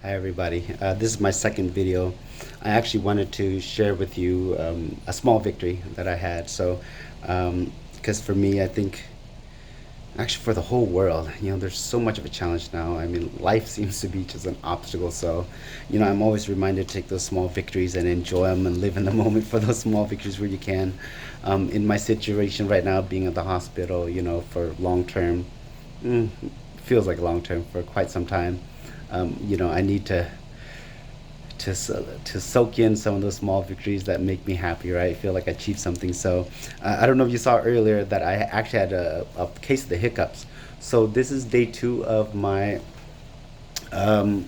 Hi everybody. This is my second video. I actually wanted to share with you a small victory that I had. Because for me, I think actually for the whole world, there's so much of a challenge now. I mean, life seems to be just an obstacle. So, I'm always reminded to take those small victories and enjoy them and live in the moment for those small victories where you can. In my situation right now, being at the hospital, for long term, mm, feels like long term for quite some time. I need to soak in some of those small victories that make me happy, right? I feel like I achieved something. So I don't know if you saw earlier that I actually had a case of the hiccups. So this is day two of my um,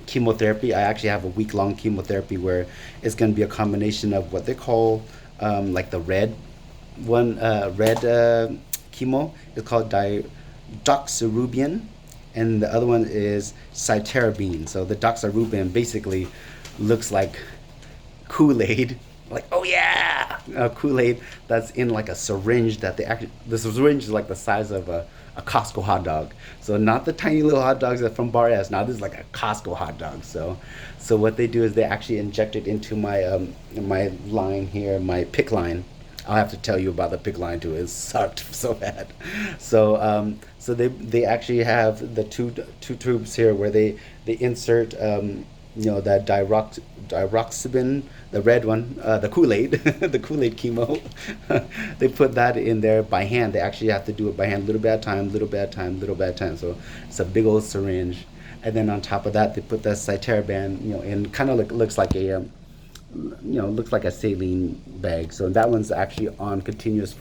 chemotherapy. I actually have a week long chemotherapy where it's going to be a combination of what they call like the red chemo. It's called doxorubicin, and the other one is cytarabine. So the doxorubicin basically looks like Kool-Aid. Like, oh yeah, Kool-Aid that's in like a syringe that they actually, the syringe is like the size of a Costco hot dog. So not the tiny little hot dogs that from Bar S. Now this is like a Costco hot dog. So what they do is they actually inject it into my line here, my pick line. I'll have to tell you about the pick line too. It sucked so bad. So they actually have the two tubes here where they insert that diroxibin, the red one, the Kool-Aid, the Kool-Aid chemo. They put that in there by hand. They actually have to do it by hand, little bit at a time, little bit at a time, little bit at a time. So it's a big old syringe, and then on top of that, they put that cytarabine, and kind of looks like looks like a saline bag. So that one's actually on continuous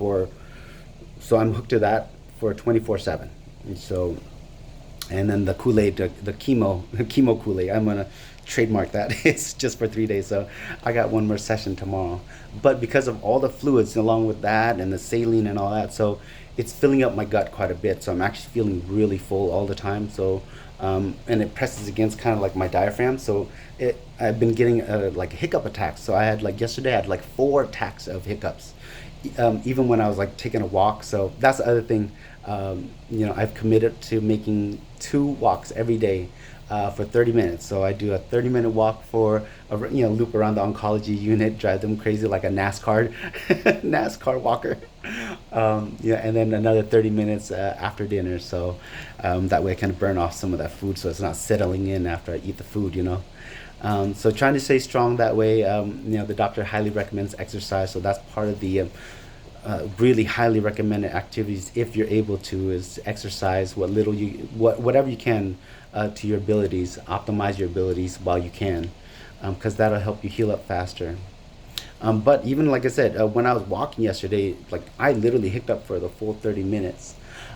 so I'm hooked to that for 24/7. And then the Kool-Aid, the chemo, chemo Kool-Aid. I'm gonna trademark that. It's just for 3 days, so I got one more session tomorrow. But because of all the fluids along with that and the saline and all that, so it's filling up my gut quite a bit. So I'm actually feeling really full all the time. And it presses against kind of like my diaphragm. I've been getting like hiccup attacks. So I had like yesterday, I had like 4 attacks of hiccups, even when I was like taking a walk. So that's the other thing. I've committed to making 2 walks every day for 30 minutes. So I do a 30-minute walk for a loop around the oncology unit, drive them crazy like a NASCAR NASCAR walker. And then another 30 minutes after dinner. So that way I can burn off some of that food, so it's not settling in after I eat the food. So trying to stay strong that way. The doctor highly recommends exercise, so that's part of the really highly recommended activities if you're able to is exercise whatever you can to your abilities, optimize your abilities while you can, because that'll help you heal up faster. But even like I said, when I was walking yesterday, like I literally hicked up for the full 30 minutes.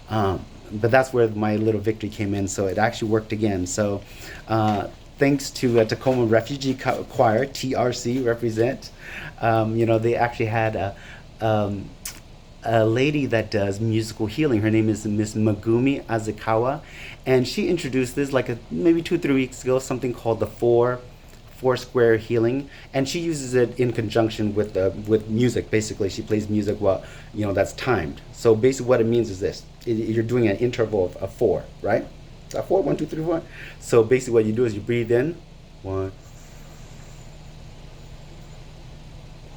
But that's where my little victory came in. So it actually worked again. So thanks to Tacoma Refugee Choir, TRC represent. They actually had a lady that does musical healing. Her name is Miss Megumi Azakawa, and she introduced this like maybe 2 3 weeks ago. Something called the four square healing, and she uses it in conjunction with music. Basically, she plays music while that's timed. So basically, what it means is this: you're doing an interval of 4, right? A 4, 1, 2, 3, 4. So basically, what you do is you breathe in, 1,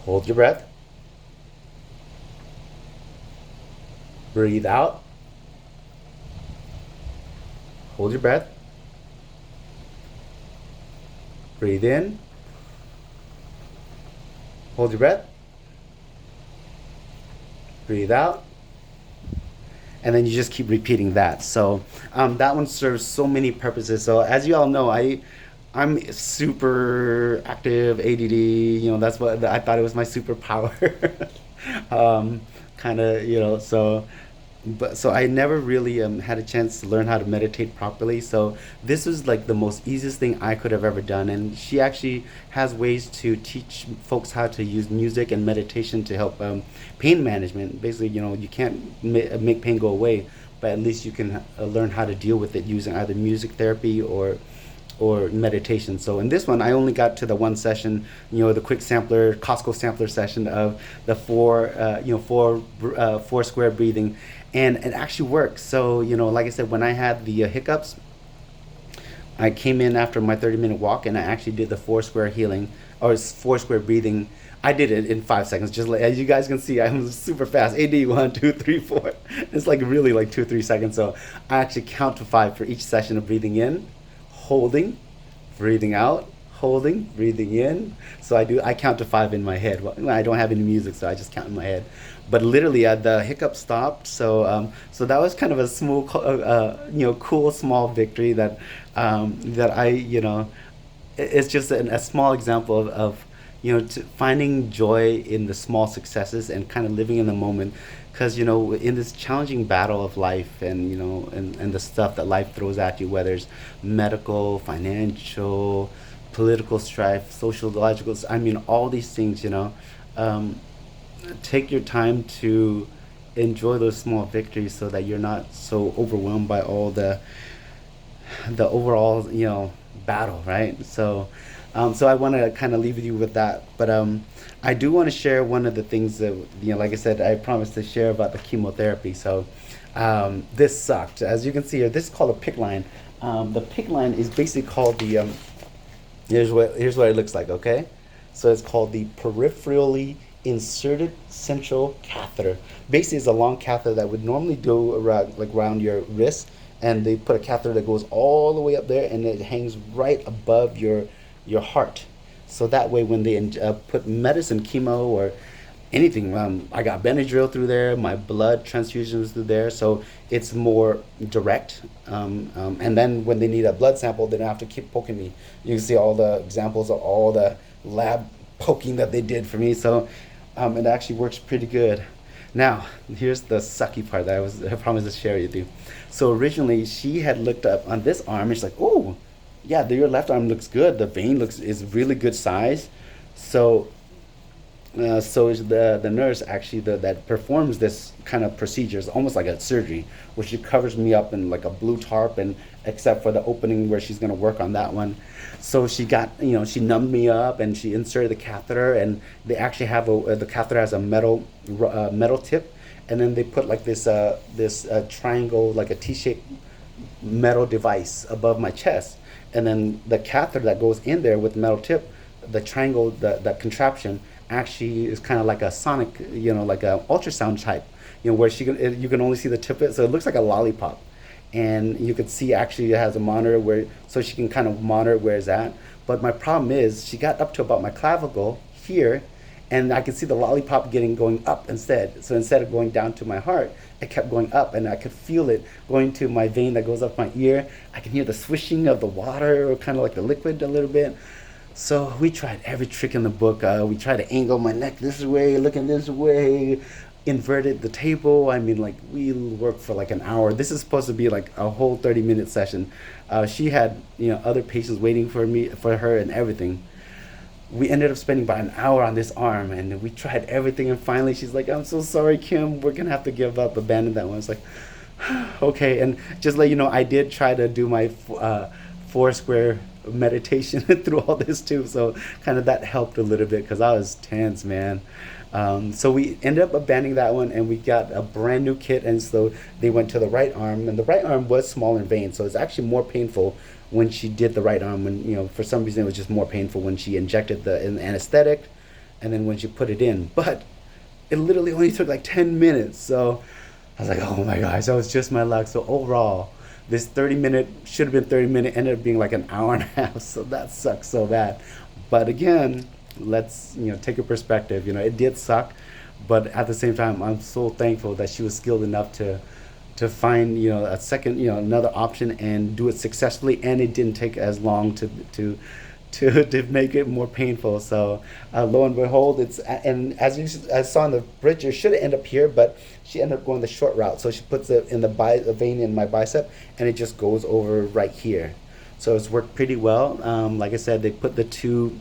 hold your breath, breathe out, hold your breath, breathe in, hold your breath, breathe out, and then you just keep repeating that. So that one serves so many purposes. So as you all know, I'm super active, ADD. That's what I thought it was my superpower. um, kind of, so I never really had a chance to learn how to meditate properly. So this was like the most easiest thing I could have ever done. And she actually has ways to teach folks how to use music and meditation to help pain management. Basically, you can't make pain go away, but at least you can learn how to deal with it using either music therapy or meditation. So in this one, I only got to the one session, the quick sampler, Costco sampler session of the four square breathing, and it actually works. So like I said, when I had the hiccups, I came in after my 30-minute walk, and I actually did the four square healing, or four square breathing. I did it in 5 seconds, just like as you guys can see. I'm super fast. AD 1, 2, 3, 4. It's like really like 2 or 3 seconds. So I actually count to five for each session of breathing in, holding, breathing out, holding, breathing in. So I count to five in my head. Well, I don't have any music, so I just count in my head. But literally, the hiccup stopped. So that was kind of a small, cool small victory that I, it's just a small example of finding joy in the small successes and kind of living in the moment, because in this challenging battle of life, and the stuff that life throws at you, whether it's medical, financial, political strife, sociological, I mean all these things, um, take your time to enjoy those small victories so that you're not so overwhelmed by all the overall battle, right? So I want to kind of leave you with that, but I do want to share one of the things that like I said, I promised to share about the chemotherapy. So this sucked, as you can see here. This is called a PIC line. The PIC line is basically called the here's what it looks like. Okay, so it's called the peripherally inserted central catheter. Basically, it's a long catheter that would normally go around your wrist, and they put a catheter that goes all the way up there, and it hangs right above your heart. So that way, when they put medicine, chemo, or anything, I got Benadryl through there, my blood transfusions through there, so it's more direct. And then when they need a blood sample, they don't have to keep poking me. You can see all the examples of all the lab poking that they did for me. So it actually works pretty good. Now, here's the sucky part that I promised to share with you. So originally, she had looked up on this arm, and she's like, "Oh, yeah, your left arm looks good. The vein is really good size." So so is the nurse actually that performs this kind of procedures, almost like a surgery, where she covers me up in like a blue tarp, and except for the opening where she's going to work on that one. So she numbed me up, and she inserted the catheter, and they actually have the catheter has a metal tip, and then they put like this triangle, like a T-shaped metal device above my chest, and then the catheter that goes in there with the metal tip, the triangle, the contraption actually is kind of like a sonic, like a ultrasound type, where you can only see the tip of it, so it looks like a lollipop, and you could see actually it has a monitor where, so she can kind of monitor where it's at. But my problem is she got up to about my clavicle here, and I could see the lollipop going up instead. So instead of going down to my heart, it kept going up, and I could feel it going to my vein that goes up my ear. I can hear the swishing of the water, or kind of like the liquid a little bit. So we tried every trick in the book. We tried to angle my neck this way, looking this way, inverted the table. I mean, like, we worked for like an hour. This is supposed to be like a whole 30-minute session. She had, other patients waiting for her and everything. We ended up spending about an hour on this arm, and we tried everything, and finally she's like, "I'm so sorry, Kim, we're gonna have to give up, abandon that one." It's like, okay. And just let you know, I did try to do my four square meditation through all this too, so kind of that helped a little bit, because I was tense, man. So we ended up abandoning that one, and we got a brand new kit. And so they went to the right arm, and the right arm was smaller in vein, so it's actually more painful when she did the right arm. When for some reason it was just more painful when she injected the anesthetic, and then when she put it in. But it literally only took like 10 minutes. So I was like, oh my gosh, that was just my luck. So overall, this 30-minute should have been 30-minute, ended up being like an hour and a half. So that sucks so bad. But again, let's take a perspective. It did suck, but at the same time, I'm so thankful that she was skilled enough to find a second, another option, and do it successfully, and it didn't take as long to make it more painful. So lo and behold, and as you saw in the bridge, it should end up here, but she ended up going the short route. So she puts it in the vein in my bicep, and it just goes over right here. So it's worked pretty well. Like I said, they put the two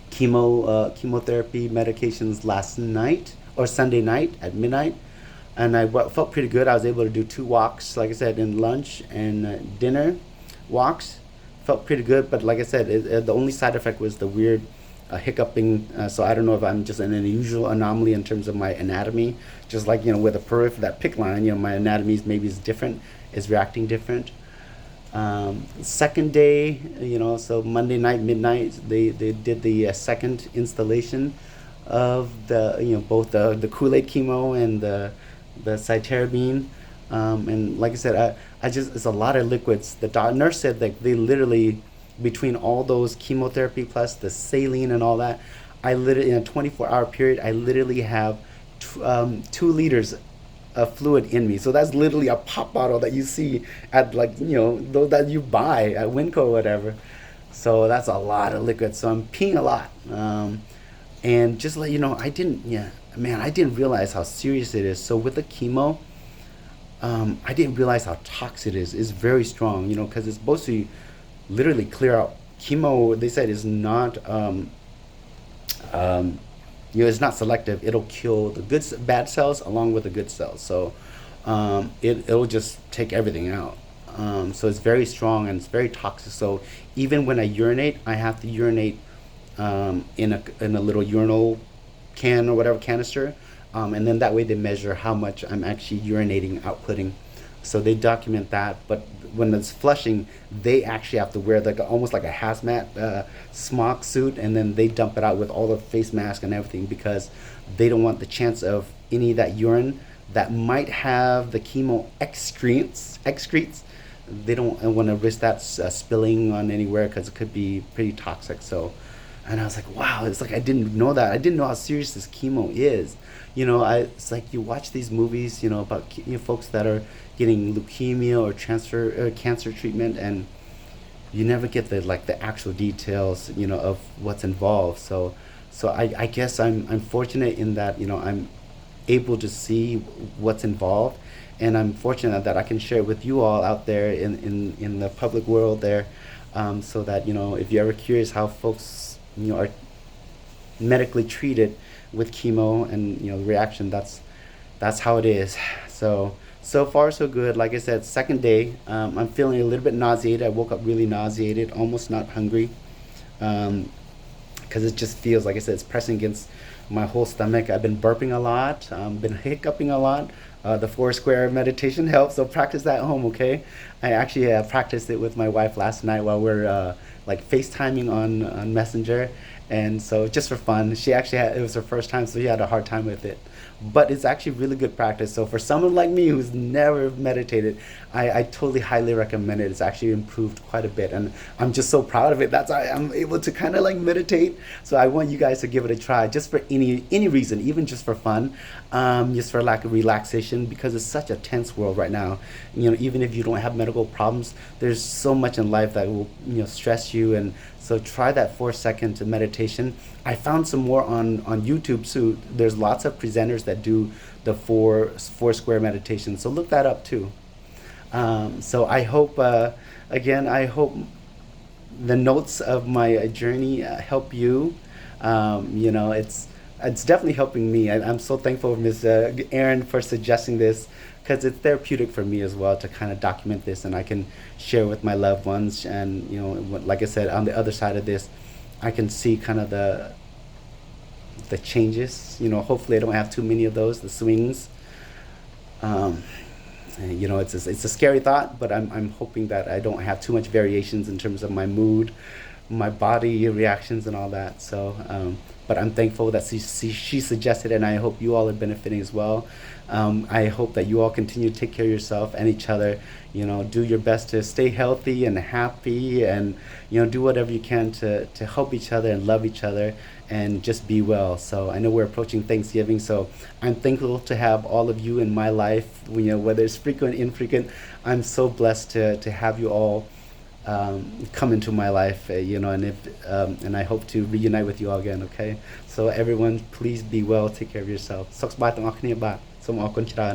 chemotherapy medications last night, or Sunday night at midnight, and I felt pretty good. I was able to do 2 walks, like I said, in lunch and dinner walks. Felt pretty good, but like I said, the only side effect was the weird hiccuping. So I don't know if I'm just an unusual anomaly in terms of my anatomy. Just like with a that PIC line, my anatomy maybe is different, is reacting different. Second day, so Monday night, midnight, they did the second installation of the, both the Kool-Aid chemo and the cytarabine. And like I said, I just, it's a lot of liquids. The nurse said that they literally, between all those chemotherapy plus the saline and all that, I literally, in a 24-hour period, I literally have 2 liters of fluid in me. So that's literally a pop bottle that you see at, like, those that you buy at Winco or whatever. So that's a lot of liquid. So I'm peeing a lot. And just let you know, yeah, man, I didn't realize how serious it is. So with the chemo, I didn't realize how toxic it is. It's very strong, because it's supposed to literally clear out. Chemo, they said, is not um, it's not selective. It'll kill the bad cells along with the good cells. So it'll just take everything out. So it's very strong and it's very toxic. So even when I urinate, I have to urinate in a little urinal can or whatever canister, and then that way they measure how much I'm actually urinating, outputting. So they document that. But when it's flushing, they actually have to wear like almost like a hazmat smock suit, and then they dump it out with all the face mask and everything, because they don't want the chance of any of that urine that might have the chemo excretes. They don't want to risk that spilling on anywhere, because it could be pretty toxic. So, and I was like, wow, it's like I didn't know that. I didn't know how serious this chemo is. It's like you watch these movies, about folks that are getting leukemia or cancer treatment, and you never get the actual details, of what's involved. So I guess I'm fortunate in that, I'm able to see what's involved, and I'm fortunate that I can share it with you all out there in the public world there, so that, if you're ever curious how folks, are medically treated with chemo and, the reaction, that's how it is. So far so good. Like I said, second day, I'm feeling a little bit nauseated. I woke up really nauseated, almost not hungry, because it just feels, like I said, it's pressing against my whole stomach. I've been burping a lot, been hiccuping a lot. The four square meditation helps, so practice that at home, okay? I actually practiced it with my wife last night while we're like FaceTiming on Messenger, and so just for fun. She actually it was her first time, so she had a hard time with it. But it's actually really good practice. So for someone like me who's never meditated, I totally highly recommend it. It's actually improved quite a bit, and I'm just so proud of it. That's why I'm able to kind of like meditate. So I want you guys to give it a try, just for any reason, even just for fun, just for lack of relaxation, because it's such a tense world right now. Even if you don't have medical problems, there's so much in life that will stress you. And so try that 4 second meditation. I found some more on YouTube too. There's lots of presenters that do the four square meditation. So look that up too. So I hope, again, I hope the notes of my journey help you. It's definitely helping me. I'm so thankful, Ms. Erin, for suggesting this, because it's therapeutic for me as well to kind of document this, and I can share with my loved ones. And like I said, on the other side of this, I can see kind of the changes. Hopefully, I don't have too many of those, the swings. Um, and, it's a scary thought, but I'm hoping that I don't have too much variations in terms of my mood, my body reactions, and all that. So, but I'm thankful that she suggested it, and I hope you all are benefiting as well. I hope that you all continue to take care of yourself and each other. Do your best to stay healthy and happy, and do whatever you can to help each other and love each other, and just be well. So I know we're approaching Thanksgiving, so I'm thankful to have all of you in my life. Whether it's frequent, infrequent, I'm so blessed to have you all come into my life, and I hope to reunite with you all again. Okay, so everyone, please be well, take care of yourself. សុខសប្បាយទាំងអស់គ្នាបាទសូមអរគុណច្រើន